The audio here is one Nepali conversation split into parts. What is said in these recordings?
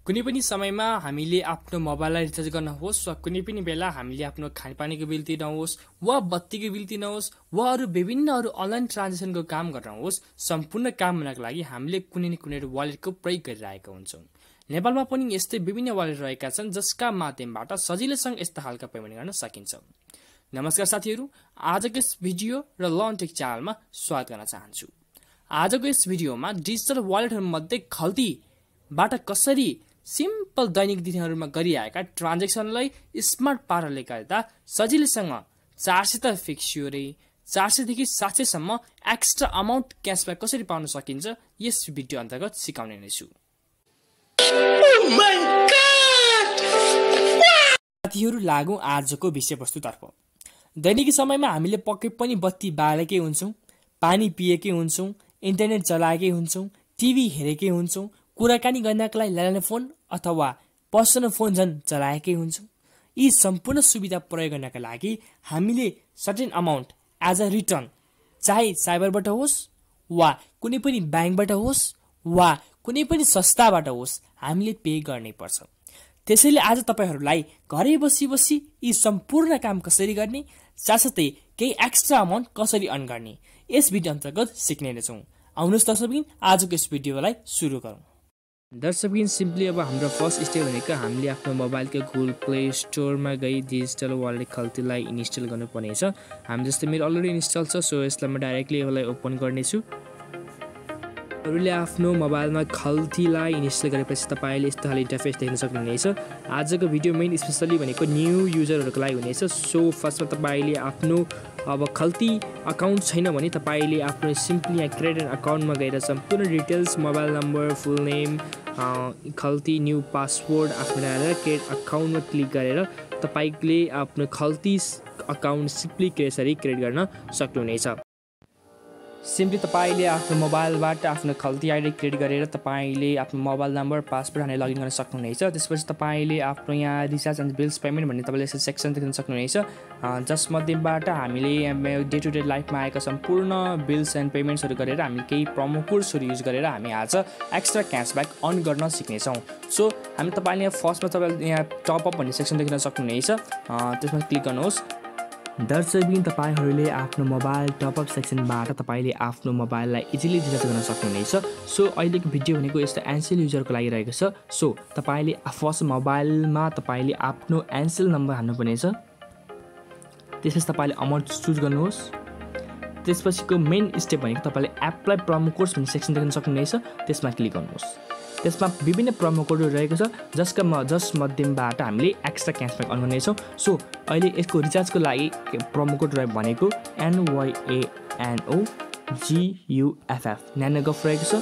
कुनै पनि समयमा हामीले आफ्नो मोबाइललाई रिचार्ज गर्न होस् वा कुनै पनि बेला हामीले आफ्नो खानेपानीको बिल तिर्न होस् वा बत्तीको बिल तिर्न होस् वा अरू विभिन्न अनलाइन ट्रान्जेक्सनको काम गर्न होस्, सम्पूर्ण काम हुनका लागि हामीले कुनै न कुनै वालेटको प्रयोग गरिरहेका हुन्छौँ। नेपालमा पनि यस्तै विभिन्न वालेट रहेका छन् जसका माध्यमबाट सजिलैसँग यस्ता खालका पेमेन्ट गर्न सकिन्छ। नमस्कार साथीहरू, आजको यस भिडियो र लर्न टेक च्यानलमा स्वागत गर्न चाहन्छु। आजको यस भिडियोमा डिजिटल वालेटहरूमध्ये खल्तीबाट कसरी सिम्पल दैनिक दिनहरूमा गरिरहेका ट्रान्जेक्सनलाई स्मार्ट पाराले गर्दा सजिलैसँग 400 त फिक्स रे 400 देखि 700 सम्म एक्स्ट्रा अमाउन्ट क्यासब्याक कसरी पाउन सकिन्छ यस भिडियो अन्तर्गत सिकाउने नै छु। साथीहरू, लागौं आजको विषयवस्तुतर्फ। दैनिक समयमा हामीले पक्कै पनि बत्ती बालेकै हुन्छौँ, पानी पिएकै हुन्छौँ, इन्टरनेट चलाएकै हुन्छौँ, टिभी हेरेकै हुन्छौँ, कुराकानी गर्नका लागि ल्यान्डलाइन फोन अथवा पर्सनल फोन झन् चलाएकै हुन्छौँ। यी सम्पूर्ण सुविधा प्रयोग गर्नका लागि हामीले certain amount as a return चाहे साइबरबाट होस् वा कुनै पनि ब्याङ्कबाट होस् वा कुनै पनि संस्थाबाट होस् हामीले पे गर्नै पर्छ। त्यसैले आज तपाईहरूलाई घरै बसी बसी यी सम्पूर्ण काम कसरी गर्ने, साथसाथै केही एक्स्ट्रा अमाउन्ट कसरी अर्न गर्ने यस भिडियो अन्तर्गत सिक्ने नै छौँ। आउनुहोस् दर्शकबिन आजको यस भिडियोलाई सुरु गरौँ। दर्शकबिन सिम्पली अब हाम्रो फर्स्ट स्टेप भनेको हामीले आफ्नो मोबाइलको गुगल प्ले स्टोरमा गई डिजिटल वालेट खल्तीलाई इन्स्टल गर्नुपर्ने छ। हामी जस्तै मेरो अलरेडी इन्स्टल छ, सो यसलाई म डाइरेक्टली यसलाई ओपन गर्नेछु। तपाईँले आफ्नो मोबाइलमा खल्तीलाई इन्स्टल गरेपछि तपाईँले यस्तो खाले इन्टरफेस देख्न सक्नुहुनेछ। आजको भिडियो मेन स्पेसली भनेको न्यू युजरहरूको लागि हुनेछ। सो फर्स्टमा तपाईँले आफ्नो अब खल्ती अकाउन्ट छैन भने तपाईँले आफ्नो सिम्पली यहाँ क्रिएट एन अकाउन्टमा गएर सम्पूर्ण डिटेल्स, मोबाइल नम्बर, फुल नेम, खल्ती, न्यू पासवर्ड आफ्नो लगाएर क्रिएट अकाउन्टमा क्लिक गरेर तपाईँले आफ्नो खल्ती अकाउन्ट सिम्पली यसरी क्रिएट गर्न सक्नुहुनेछ। सिम्पली तपाईँले आफ्नो मोबाइलबाट आफ्नो खल्ती आइडी क्रिएट गरेर तपाईँले आफ्नो मोबाइल नम्बर, पासवर्ड हालेर लगइन गर्न सक्नुहुनेछ। त्यसपछि तपाईँले आफ्नो यहाँ रिचार्ज एन्ड बिल्स पेमेन्ट भन्ने तपाईँले यसरी सेक्सन देख्न सक्नुहुनेछ, जसमध्येबाट हामीले डे टु डे लाइफमा आएका सम्पूर्ण बिल्स एन्ड पेमेन्ट्सहरू गरेर हामीले केही प्रोमो कोड्सहरू युज गरेर हामी आज एक्स्ट्रा क्यासब्याक अर्न गर्न सिक्नेछौँ। सो हामी तपाईँले यहाँ फर्स्टमा तपाईँले यहाँ टपअप भन्ने सेक्सन देख्न सक्नुहुनेछ, त्यसमा क्लिक गर्नुहोस्। दर्शकबिन तपाईँहरूले आफ्नो मोबाइल टपअप सेक्सनबाट तपाईँले आफ्नो मोबाइललाई इजिली रिचार्ज गर्न सक्नुहुनेछ। सो अहिलेको भिडियो भनेको यस्तो एनसेल युजरको लागि रहेको छ। सो तपाईँले फर्स्ट मोबाइलमा तपाईँले आफ्नो एनसेल नम्बर हाल्नुपर्नेछ। त्यसपछि तपाईँले अमाउन्ट चुज गर्नुहोस्। त्यसपछिको मेन स्टेप भनेको तपाईँले एप्लाई प्रोमो कोड्स भन्ने सेक्सन देख्न सक्नुहुनेछ, त्यसमा क्लिक गर्नुहोस्। त्यसमा विभिन्न प्रोमो कोडहरू रहेको छ जसमध्येबाट हामीले एक्स्ट्रा क्यासब्याक अर्न गर्नेछौँ। सो अहिले यसको रिचार्जको लागि प्रोमो कोड भनेको NYANOGUFF न्यानोगफ रहेको छ।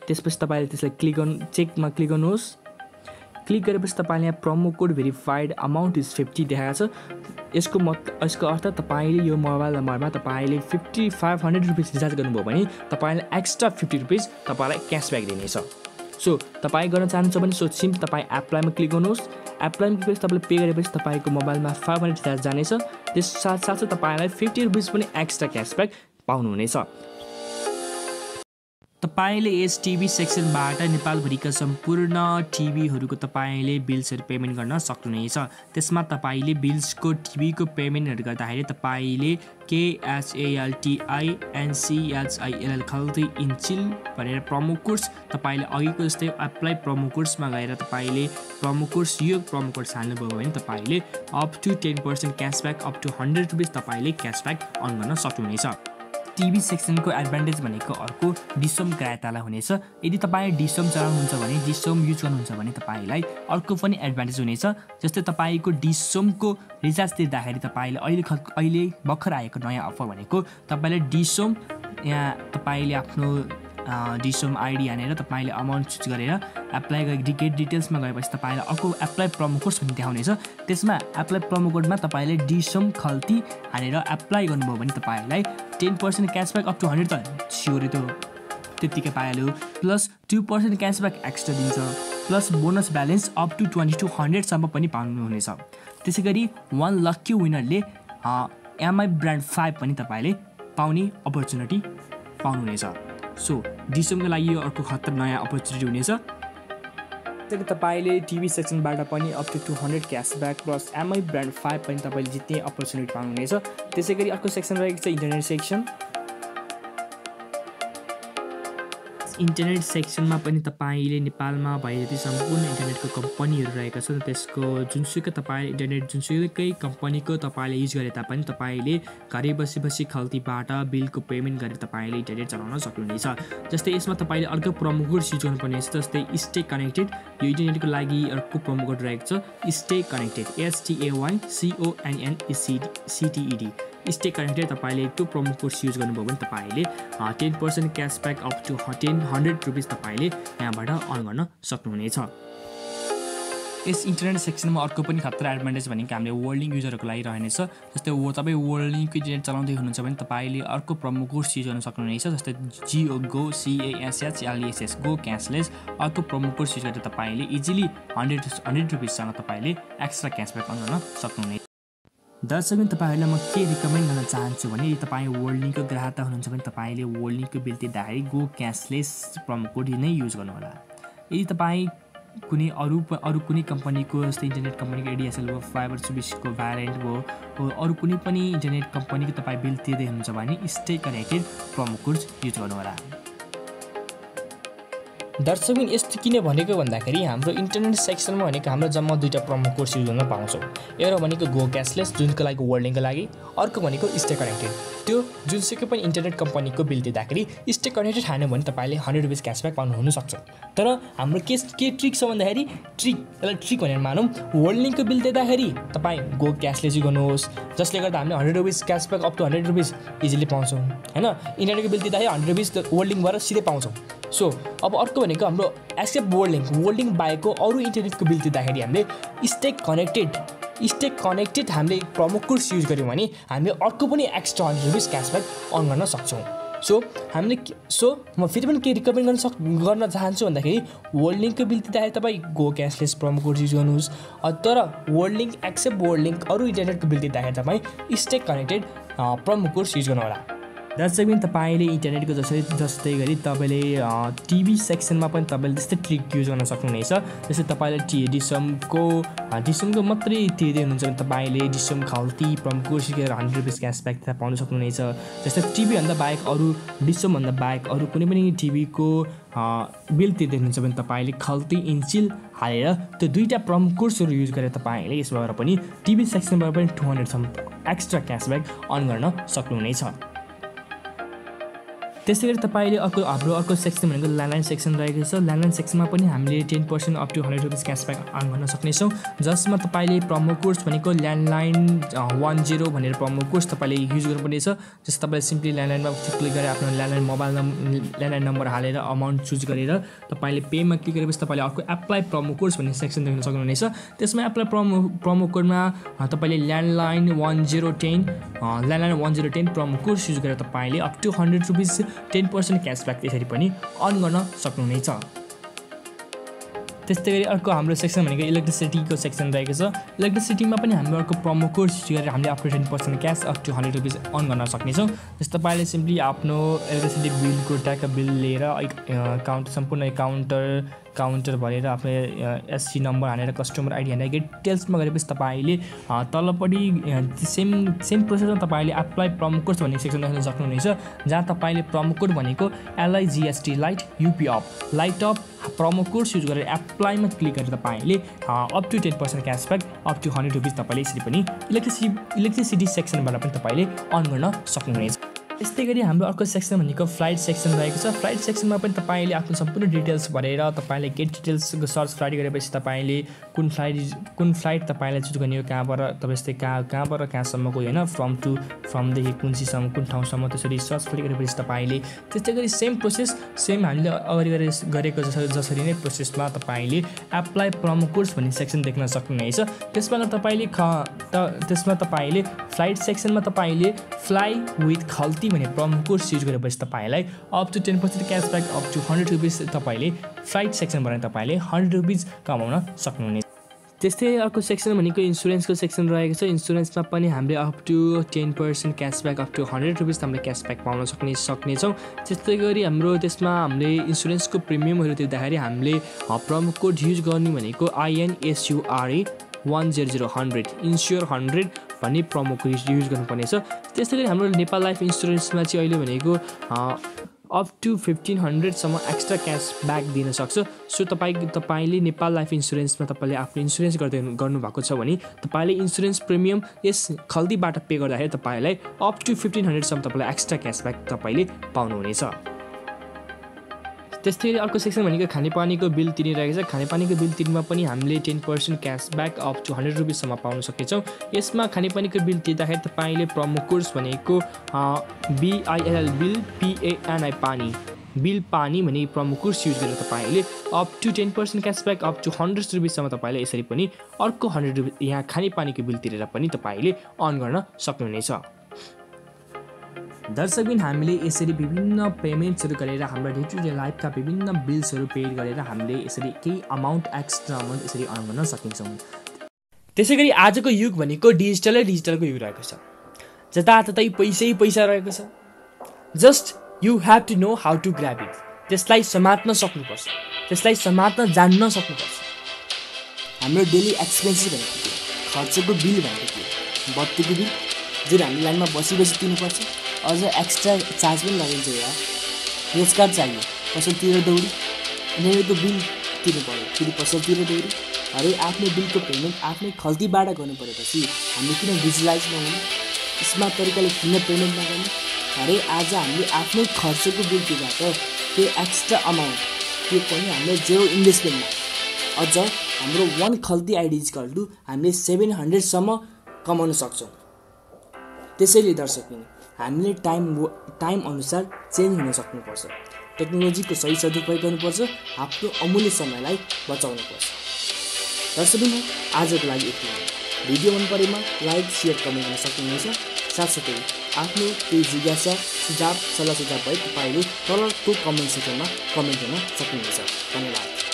त्यसपछि तपाईँले त्यसलाई चेकमा क्लिक गर्नुहोस्। क्लिक गरेपछि तपाईँले यहाँ promo code verified amount is 50 देखाएको छ। यसको अर्थ तपाईँले यो मोबाइल नम्बरमा तपाईँले 5500 रुपिस रिचार्ज गर्नुभयो भने तपाईँले एक्स्ट्रा 50 रुपिस तपाईँलाई क्यासब्याक दिनेछ। सो तपाईँ गर्न चाहनुहुन्छ भने सो सिम्पली तपाईँ एप्लाईमा क्लिक गर्नुहोस्। एप्लाईमा क्लिक गरेपछि तपाईँले पे गरेपछि तपाईँको मोबाइलमा 500 रिचार्ज जानेछ। त्यस साथसाथै तपाईँलाई 50 रुपिस पनि एक्स्ट्रा क्यासब्याक पाउनुहुनेछ। तपाईँले यस टिभी सेक्सनबाट नेपालभरिका सम्पूर्ण टिभीहरूको तपाईँले बिल्सहरू पेमेन्ट गर्न सक्नुहुनेछ। त्यसमा तपाईँले बिल्सको टिभीको पेमेन्टहरू गर्दाखेरि तपाईँले KSALTINCHILL खल्ती इन्चिल भनेर प्रोमो कोड्स तपाईँले अघिको जस्तै एप्लाई प्रोमो कोड्समा गएर तपाईँले प्रोमो कोड्स यो प्रोमो कोड्स हाल्नुभयो भने तपाईँले up to 10% cashback up to 100 rupees तपाईँले क्यासब्याक अर्न गर्न सक्नुहुनेछ। टिभी सेक्सनको एडभान्टेज भनेको अर्को डिसोम क्रायताला हुनेछ। यदि तपाईँ डिसोम चलाउनुहुन्छ भने, डिसोम युज गर्नुहुन्छ भने तपाईँलाई अर्को पनि एडभान्टेज हुनेछ। जस्तै तपाईँको डिसोमको रिचार्ज तिर्दाखेरि तपाईँले अहिले भर्खर आएको नयाँ अफर भनेको तपाईँले डिसोम यहाँ तपाईँले आफ्नो डिसोम आइडी हानेर तपाईँले अमाउन्ट चुज गरेर एप्लाई गेट डिटेल्समा गएपछि तपाईँलाई अर्को एप्लाई प्रोमो कोड्स भन्ने देखाउनेछ। त्यसमा एप्लाई प्रोमो कोडमा तपाईँले डिसोम खल्ती हानेर एप्लाई गर्नुभयो भने तपाईँलाई 10% क्यासब्याक अप टु 100 त स्योर त्यो त्यतिकै पाइहाल्यो, प्लस 2% क्यासब्याक एक्स्ट्रा दिन्छ, plus bonus balance up to 2200 सम्म पनि पाउनुहुनेछ। त्यसै गरी 1 लकी विनरले MI ब्रान्ड 5 पनि तपाईँले पाउने अपर्च्युनिटी पाउनुहुनेछ। सो डिसम्बरको लागि यो अर्को खतरा नयाँ अपर्च्युनिटी हुनेछ। त्यसैले तपाईँले टिभी सेक्सनबाट पनि up to 200 cashback plus MI brand 5 पनि तपाईँले जित्ने अपर्च्युनिटी पाउनुहुनेछ। त्यसै गरी अर्को सेक्सन रहेको छ इन्टरनेट सेक्सन। इन्टरनेट सेक्सनमा पनि तपाईँले नेपालमा भएपछि सम्पूर्ण इन्टरनेटको कम्पनीहरू रहेका छन्। त्यसको जुनसुकै तपाईँले इन्टरनेट जुनसुकै कम्पनीको तपाईँले युज गरे तापनि तपाईँले घरै बसी खल्तीबाट बिलको पेमेन्ट गरेर तपाईँले इन्टरनेट चलाउन सक्नुहुनेछ। जस्तै यसमा तपाईँले अर्को प्रोमो कोड युज गर्नुपर्ने छ। जस्तै स्टे कनेक्टेड, यो इन्टरनेटको लागि अर्को प्रोमो कोड रहेको छ stay connected, STAYCONNECTED। Stay connected तपाईँले त्यो प्रोमो कोड युज गर्नुभयो भने तपाईँले 10% क्यासब्याक अप टु 100 रुपिस तपाईँले यहाँबाट अर्न गर्न सक्नुहुनेछ। यस इन्टरनेट सेक्सनमा अर्को पनि खतरा एडभान्टेज भनेको हामीले वर्ल्डिङ युजरहरूको लागि रहनेछ। जस्तै तपाईँ वर्ल्डिङको इन्टरनेट चलाउँदै हुनुहुन्छ भने तपाईँले अर्को प्रोमो कोड युज गर्न सक्नुहुनेछ। जस्तै GO CASHLESS गो क्यासलेस, अर्को प्रोमो कोड युज गरेर तपाईँले इजिली 100 रुपिससँग तपाईँले एक्स्ट्रा क्यासब्याक अर्न गर्न सक्नुहुनेछ। दर्शकबिन तपाईँहरूलाई म के रिकमेन्ड गर्न चाहन्छु भने यदि तपाईँ वर्ल्डिङको ग्राहक हुनुहुन्छ भने तपाईँले वर्ल्डिङको बिल तिर्दाखेरि गो क्यासलेस प्रोमो कोड नै युज गर्नुहोला। यदि तपाईँ अरू कुनै कम्पनीको जस्तै इन्टरनेट कम्पनीको ADSL भयो, फाइबर सर्भिसको भ्यारिएन्ट भयो, अरू कुनै पनि इन्टरनेट कम्पनीको तपाईँ बिल तिर्दै हुनुहुन्छ भने stay connected promo code use गर्नुहोला। दर्शकबिन यस्तो किन भनेको भन्दाखेरि हाम्रो इन्टरनेट सेक्सनमा भनेको हाम्रो जम्मा दुईवटा प्रोमो कोड युज गर्न पाउँछौँ। एउटा भनेको गो क्यासलेस जुनको लागि वर्ल्डिङको लागि, अर्को भनेको स्टे कनेक्टेड। त्यो जुनसुकै पनि इन्टरनेट कम्पनीको बिल तिर्दाखेरि स्टे कनेक्टेड हाल्यो भने तपाईँले 100 रुपिस क्यासब्याक पाउनु हुनसक्छ। तर हाम्रो के ट्रिक छ भन्दाखेरि ट्रिक भनेर मानौँ, वर्ल्डिङको बिल तिर्दाखेरि तपाईँ गो क्यासलेस युज गर्नुहोस्, जसले गर्दा हामीले 100 rupees cashback up to 100 rupees easily पाउँछौँ होइन। इन्टरनेटको बिल तिर्दाखेरि 100 रुपिस वर्ल्डिङबाट सिधै पाउँछौँ। सो अब अर्को भनेको हाम्रो एक्सेप्ट वर्ल्डिङ बाहेकको अरू इन्टरनेटको बिल तिर्दाखेरि हामीले स्टे कनेक्टेड हामीले प्रोमो कोड युज गऱ्यौँ भने हामीले अर्को पनि एक्स्ट्रा 100 रुपिस क्यासब्याक अर्न गर्न सक्छौँ। सो म फेरि पनि के रिकमेन्ड गर्न चाहन्छु भन्दाखेरि वर्ल्डिङको बिल तिर्दाखेरि तपाईँ go cashless promo code use गर्नुहोस्। तर एक्सेप्ट वर्ल्डिङ अरू इन्टरनेटको बिल तिर्दाखेरि तपाईँ stay connected promo code use गर्नु होला। दर्शकबिन तपाईँले इन्टरनेटको जस्तै गरी तपाईँले टिभी सेक्सनमा पनि तपाईँले त्यस्तै ट्रिक युज गर्न सक्नुहुनेछ। जस्तै तपाईँले डिसमको मात्रै तिर्दै हुनुहुन्छ भने तपाईँले डिसम खल्ती प्रोमो कोड युज गरेर 100 रुपिस क्यासब्याक पाउन सक्नुहुनेछ। जस्तै टिभीभन्दा बाहेक अरू डिसमभन्दा बाहेक अरू कुनै पनि टिभीको बिल तिर्दै हुनुहुन्छ भने तपाईँले खल्ती इन्चिल हालेर त्यो दुईवटा प्रोमो कोड्सहरू युज गरेर तपाईँले यसबाट पनि टिभी सेक्सनबाट पनि 200 एक्स्ट्रा क्यासब्याक अर्न गर्न सक्नुहुनेछ। त्यसै गरी तपाईँले हाम्रो अर्को सेक्सन भनेको ल्यान्डलाइन सेक्सन रहेको छ। ल्यान्डलाइन सेक्सनमा पनि हामीले 10% up to 100 rupees cashback earn गर्न सक्नेछौँ। जसमा तपाईँले प्रोमो कोड्स भनेको ल्यान्डलाइन 10 भनेर प्रोमो कोड्स तपाईँले युज गर्नुपर्नेछ। जस्तो तपाईँले सिम्पली ल्यान्डलाइनमा क्लिक गरेर आफ्नो ल्यान्डलाइन नम्बर हालेर अमाउन्ट चुज गरेर तपाईँले पेमा क्लिक गरेपछि तपाईँले अर्को एप्लाई प्रोमो कोड्स भन्ने सेक्सन देख्न सक्नुहुनेछ। त्यसमा एप्लाई प्रोमो कोडमा तपाईँले ल्यान्डलाइन 1010 प्रोमो कोड्स युज गरेर तपाईँले अप टु 100 रुपिस 10% क्यासब्याक त्यसरी पनि अर्न गर्न सक्नुहुनेछ। त्यस्तै गरी अर्को हाम्रो सेक्सन भनेको इलेक्ट्रिसिटीको सेक्सन रहेको छ। इलेक्ट्रिसिटीमा पनि हाम्रो अर्को प्रोमो कोड युज गरेर हामीले up to 10% cash up to 100 rupees earn गर्न सक्नेछौँ। जस्तो तपाईँले सिम्पली आफ्नो इलेक्ट्रिसिटी बिलको ट्याक्क बिल लिएर सम्पूर्ण काउन्टर भरेर आफ्नो SC नम्बर हानेर कस्टमर आइडी हानेर डिटेल्समा गरेपछि तपाईँले तलपट्टि सेम प्रोसेसमा तपाईँले एप्लाई प्रोमो कोड भन्ने सेक्सन देख्न सक्नुहुनेछ। जहाँ तपाईँले प्रोमो कोड भनेको LIGST light UP off promo code use गरेर एप्लाईमा क्लिक गरेर तपाईँले up to 10% cashback up to 100 rupees तपाईँले यसरी पनि इलेक्ट्रिसिटी सेक्सनबाट पनि तपाईँले अर्न गर्न सक्नुहुनेछ। त्यस्तै गरी हाम्रो अर्को सेक्सन भनेको फ्लाइट सेक्सन रहेको छ। फ्लाइट सेक्सनमा पनि तपाईँले आफ्नो सम्पूर्ण डिटेल्स भरेर तपाईँले गेट डिटेल्सको सर्च फ्लाइट गरेपछि तपाईँले कुन फ्लाइट तपाईँलाई चुज गर्ने हो, कहाँबाट तपाईँ कहाँबाट कहाँसम्मको होइन, फ्रमदेखि कुन ठाउँसम्म त्यसरी सर्च फ्लाइट गरेपछि तपाईँले त्यस्तै गरी सेम हामीले अगाडि गरेको जसरी नै प्रोसेसमा तपाईँले एप्लाई प्रोमो कोड्स भन्ने सेक्सन देख्न सक्नुहुनेछ। त्यसमा तपाईँले फ्लाइट सेक्सनमा तपाईँले फ्लाइ विथ खल्ती भन्ने प्रोमो कोड युज गरेपछि तपाईँलाई up to 10% cashback up to 100 rupees तपाईँले फ्लाइट सेक्सनबाट तपाईँले 100 रुपिस कमाउन सक्नुहुनेछ। त्यस्तै अर्को सेक्सन भनेको इन्सुरेन्सको सेक्सन रहेको छ। इन्सुरेन्समा पनि हामीले up to 10% cashback up to 100 rupees हामीले क्यासब्याक पाउन सक्नेछौँ। त्यस्तै गरी हाम्रो त्यसमा हामीले इन्सुरेन्सको प्रिमियमहरू तिर्दाखेरि हामीले प्रोमो कोड युज गर्ने भनेको INSURE 100 इन्स्योर 100 भन्ने प्रोमो कोड युज गर्नुपर्नेछ। त्यस्तै गरी हाम्रो नेपाल लाइफ इन्सुरेन्समा चाहिँ अहिले भनेको अप टु 1500 सम्म एक्स्ट्रा क्यासब्याक दिन सक्छ। सो तपाईँले नेपाल लाइफ इन्सुरेन्समा तपाईँले आफ्नो इन्सुरेन्स गर्नुभएको छ भने तपाईँले इन्सुरेन्स प्रिमियम यस खल्तीबाट पे गर्दाखेरि तपाईँलाई अप टु 1500 सम्म तपाईँलाई एक्स्ट्रा क्यासब्याक तपाईँले पाउनुहुनेछ। त्यस्तै अर्को सेक्सन भनेको खानेपानीको बिल तिरिरहेको छ। खानेपानीको बिल तिर्नमा पनि हामीले 10% क्यासब्याक अप टु 100 रुपिससम्म पाउन सक्नेछौँ। यसमा खानेपानीको बिल तिर्दाखेरि तपाईँले प्रोमो कोड्स भनेको BILL बिल PANI पानी बिल पानी भन्ने प्रोमो कोड्स युज गरेर तपाईँले up to 10% cashback up to 100 रुपिससम्म तपाईँले यसरी पनि अर्को 100 रुपिस यहाँ खानेपानीको बिल तिरेर पनि तपाईँले अर्न गर्न सक्नुहुनेछ। दर्शकबिन हामीले यसरी विभिन्न पेमेन्ट्सहरू गरेर हाम्रो डे टु डे लाइफका विभिन्न बिल्सहरू पे गरेर हामीले यसरी केही एक्स्ट्रा अमाउन्ट यसरी अर्न गर्न सकिन्छौँ। त्यसै गरी आजको युग भनेको डिजिटलको युग रहेको छ। जताततै पैसा रहेको छ। Just you have to know how to grab it. त्यसलाई समात्न सक्नुपर्छ, त्यसलाई समात्न जान्न सक्नुपर्छ। हाम्रो डेली एक्सपेन्सेस भनेको के, खर्चको बिल भनेको के, बत्तीको बिल जुन हामी लाइनमा बसी तिर्नुपर्छ, अझ एक्स्ट्रा चार्ज पनि लगाइन्छ। या रेस कार्ड चाहियो, पसलतिर दौडी उनीहरूको बिल तिर्नु पऱ्यो, फेरि पसलतिर दौडी। अरे आफ्नो बिलको पेमेन्ट आफ्नै खल्तीबाट गर्नु परेपछि हामी किन डिजिटलाइज नहुने, स्मार्ट तरिकाले किन पेमेन्ट नगर्ने? अरे आज हामीले आफ्नै खर्चको बिल तिर्दा त त्यो एक्स्ट्रा अमाउन्ट त्यो पनि हामीले जेरो इन्भेस्टमेन्टमा अझ हाम्रो 1 खल्ती आइडी इक्वल टु हामीले 700सम्म कमाउन सक्छौँ। त्यसैले दर्शकबिन हामीले टाइम अनुसार चेन्ज हुन सक्नुपर्छ। टेक्नोलोजीको सही सदुपयोग गर्नुपर्छ, आफ्नो अमूल्य समयलाई बचाउनुपर्छ। दर्शकबिन आजको लागि यति हो। भिडियो मन परेमा लाइक शेयर कमेन्ट गर्न सक्नुहुनेछ। साथसाथै आफ्नो केही जिज्ञासा सुझाव सल्लाह सुझाव भए तपाईँले तलको कमेन्ट सेक्सनमा कमेन्ट गर्न सक्नुहुनेछ। धन्यवाद।